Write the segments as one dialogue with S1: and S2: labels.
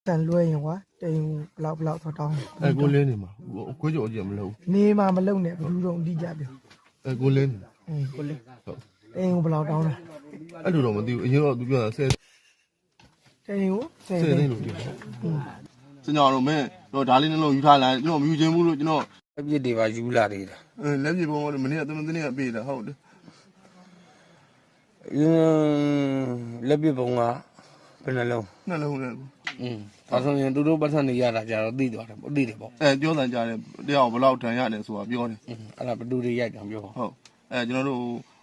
S1: ကန်လွှဲရင်ကွာတိမ်ဘလောက်ထောက်တောင်း
S2: ကိုလင်းနေမှာကိုကြော်ကြည့်မလို့
S1: နေမှာမလုံနဲ့ဘယ်သူတော့အတိကြပြော
S2: ကိုလင်း
S1: ကိုလေးတိမ်ဘလောက်တောင်းလဲ
S2: အဲ့လိုတော့မသိဘူးအရင်တော့သူပြောတာ10
S1: တိမ်ကို10
S2: သိန်းလို့ပြောစင်ကြောင်တော့မင်းတော့ဒါလေးနှလုံးယူထားလိုက်ကျွန်တော်မယူခြင်းဘူးလို့ကျွန်တော်
S3: အပြစ်တွေပါယူလာနေတာ
S2: လက်ပြေပုံကမနေ့ကသမင်းတင်းကပြေးတာဟုတ်တယ်
S3: လက်ပြပုံကဘယ်နှလုံး
S2: နှလုံးနဲ့
S3: ဒါဆိုရင်သူတို့ပတ်သက်နေရတာကြတော့သိသွားတယ်ပေါ့သိတယ်ပေါ့
S2: ပြောစံကြတယ်တရားဘလောက်တန်ရတယ်ဆိုတာပြောတယ်
S3: အဲ့ဒါဘသူတွေရိုက်တယ်ပြော
S2: ဟုတ်ကျွန်တော်တို့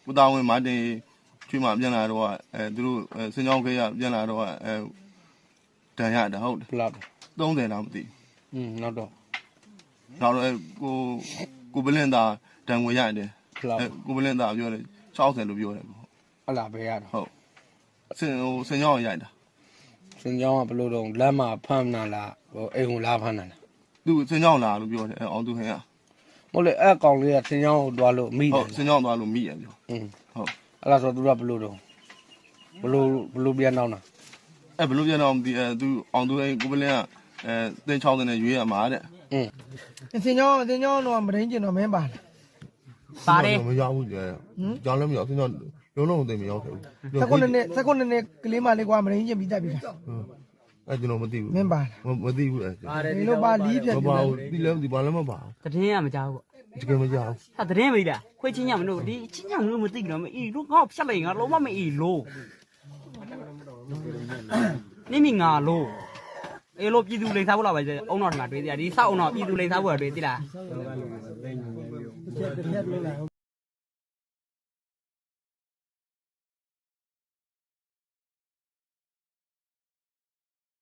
S2: ဦးသားဝင်မာတင်ချွေးမှပြန်လာတော့သူတို့စင်ကြောင်ခေးရပြန်လာတော့တန်ရတာဟုတ်တယ်
S3: ဘလောက်
S2: 30လားမသိ
S3: နောက်တော့
S2: နောက်တော့ကိုပလင်သားတန်ငွေရတယ်
S3: ဘလောက်
S2: ကိုပလင်သားပြောတယ်60လို့ပြောတယ်
S3: အဲ့လားပဲရတော့
S2: ဟုတ်စင်ကြောင်ရိုက်တာ
S3: စင်ကြောင်းကဘလို့တော့လက်မှာဖမ်းနာလားဟိုအိမ်ကိုလာဖမ်းနာလား
S2: သူစင်ကြောင်လာလို့ပြောတယ်အောင်သူခင်က
S3: မဟုတ်လေအဲ့ကောင်လေးကစင်ကြောင်းကိုတွားလို့မိတ
S2: ဟု
S3: ယ်
S2: တ်စင်ကြောင်သွားလို့မိရပြော
S3: ဟုတ်အဲ့လားဆိုသူကဘလို့တော့ဘလို့ပြန်တော့နာ
S2: ဘယ်လိုပြန်တော့ဒီသူအောင်သူကိုပလင်ကတင်း60နဲ့ရွေးရမှာတဲ့
S1: စင်ကြောင်းတော့မရင်းကျင်တော့မင်းပါလား
S4: ပါတယ်
S2: မရောက်ဘူးကြောင်လည်းမရောက်စင်ကြောင်လုံးလုံးသိမရောက်ခဲ့ဘူး
S1: 19နှစ်ကလေးမလေးကွာမရင်းကျင်ပြီးတက်ပြီလား
S2: ကျွန်တော်မသိဘူး
S1: မင်းပါ
S2: မသိဘူး
S1: ဒီလိုပါလီးပြန်
S2: မ
S1: ပြီ
S2: ပါဘူးဒီလည်းဒီပါလည်းမပါ
S4: တည်င်းကမကြောက်ဘူး
S2: တကယ်မကြောက်
S4: ဟာတည်င်းမေးလားခွေးချင်းညမလို့ဒီချင်းညမလို့မသိကြတော့မအီလို့ငါ့ဖြတ်လိုက်ငါလုံးဝမအီလို့နိမိငါလို့အေးလို့ပြည်သူလိန်စားဖို့လာပဲအုံတော်ဒီမှာတွေ့သေးတယ်ဒီစောက်အုံတော်ပြည်သူလိန်စားဖို့တွေ့သေးလား